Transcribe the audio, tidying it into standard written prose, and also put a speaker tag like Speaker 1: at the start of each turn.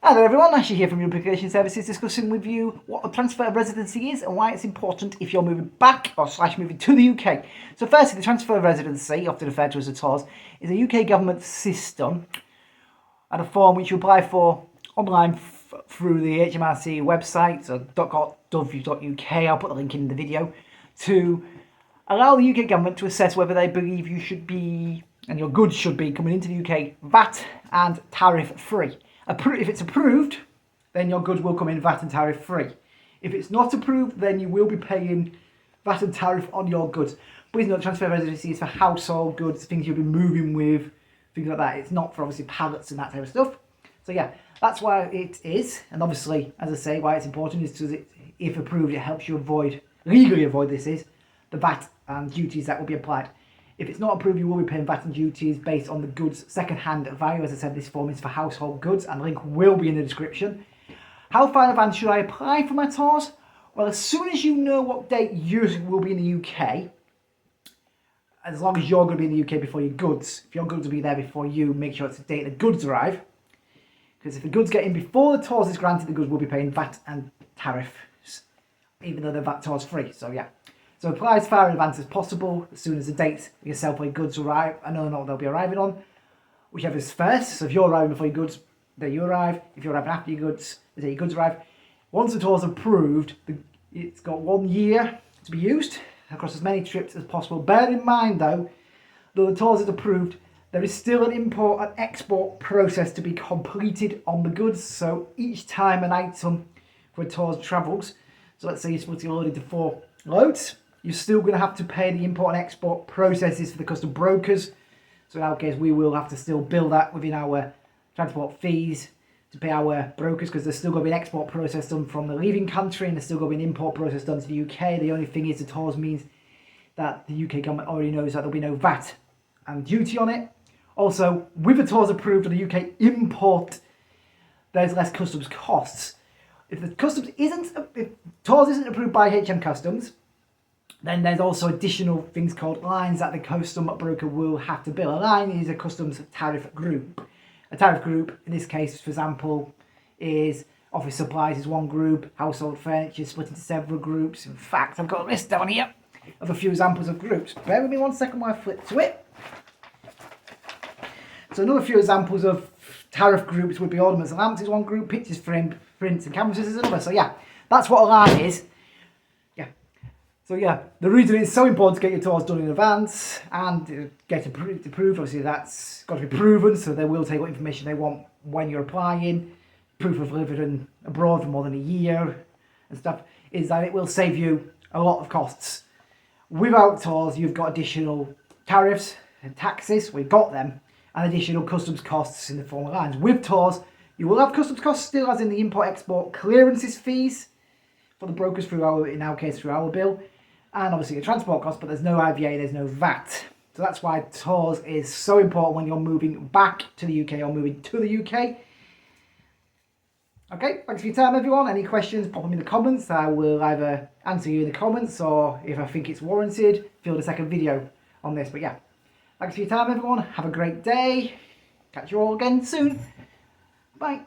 Speaker 1: Hi there everyone, Ashley here from Relocation Services, discussing with you what a transfer of residency is and why it's important if you're moving back or / moving to the UK. So firstly, the transfer of residency, often referred to as a TORS, is a UK government system and a form which you apply for online through the HMRC website, so .gov.uk, I'll put the link in the video, to allow the UK government to assess whether they believe you should be, and your goods should be, coming into the UK VAT and tariff free. If it's approved, then your goods will come in VAT and tariff free. If it's not approved, then you will be paying VAT and tariff on your goods. Please note, transfer of residency is for household goods, things you'll be moving with, things like that. It's not for obviously pallets and that type of stuff. So yeah, that's why it is. And obviously, as I say, why it's important is because if approved, it helps you legally avoid the VAT and duties that will be applied. If it's not approved, you will be paying VAT and duties based on the goods' second-hand value. As I said, this form is for household goods, and the link will be in the description. How far in advance should I apply for my TORS? Well, as soon as you know what date you will be in the UK, as long as you're going to be in the UK before your goods, if your goods will be there before you, make sure it's the date the goods arrive. Because if the goods get in before the TORS is granted, the goods will be paying VAT and tariffs, even though they're VAT TORS free. So yeah. So apply as far in advance as possible, as soon as the dates your self-way goods arrive. I don't know what they'll be arriving on, whichever's first. So if you're arriving before your goods, there you arrive. If you're arriving after your goods, the day your goods arrive. Once the tour's approved, it's got 1 year to be used across as many trips as possible. Bear in mind though the tour's is approved, there is still an import and export process to be completed on the goods. So each time an item for a tour's travels, so let's say you're supposed to be loaded to 4 loads, you're still going to have to pay the import and export processes for the custom brokers. So in our case, we will have to still bill that within our transport fees to pay our brokers, because there's still going to be an export process done from the leaving country, and there's still going to be an import process done to the UK. The only thing is the TORS means that the UK government already knows that there'll be no VAT and duty on it. Also, with the TORS approved on the UK import, there's less customs costs. If TORS isn't approved by HM Customs, then there's also additional things called lines that the custom broker will have to bill. A line is a customs tariff group. A tariff group, in this case, for example, is office supplies is one group, household furniture split into several groups. In fact, I've got a list down here of a few examples of groups. Bear with me 1 second while I flip to it. So another few examples of tariff groups would be ornaments and lamps is one group, pictures, frame, prints and canvases is another. So yeah, that's what a line is. So yeah, the reason it's so important to get your TORS done in advance and get approved, obviously that's got to be proven, so they will take what information they want when you're applying, proof of living abroad for more than a year and stuff, is that it will save you a lot of costs. Without TORS, you've got additional tariffs and taxes, we've got them, and additional customs costs in the form of lines. With TORS, you will have customs costs still, as in the import-export clearances fees for the brokers in our case, through our bill, and obviously the transport costs, but there's no IVA, there's no VAT. So that's why TORS is so important when you're moving back to the UK or moving to the UK. Okay, thanks for your time everyone. Any questions, pop them in the comments. I will either answer you in the comments, or if I think it's warranted, film a second video on this. But yeah, thanks for your time everyone. Have a great day. Catch you all again soon. Bye.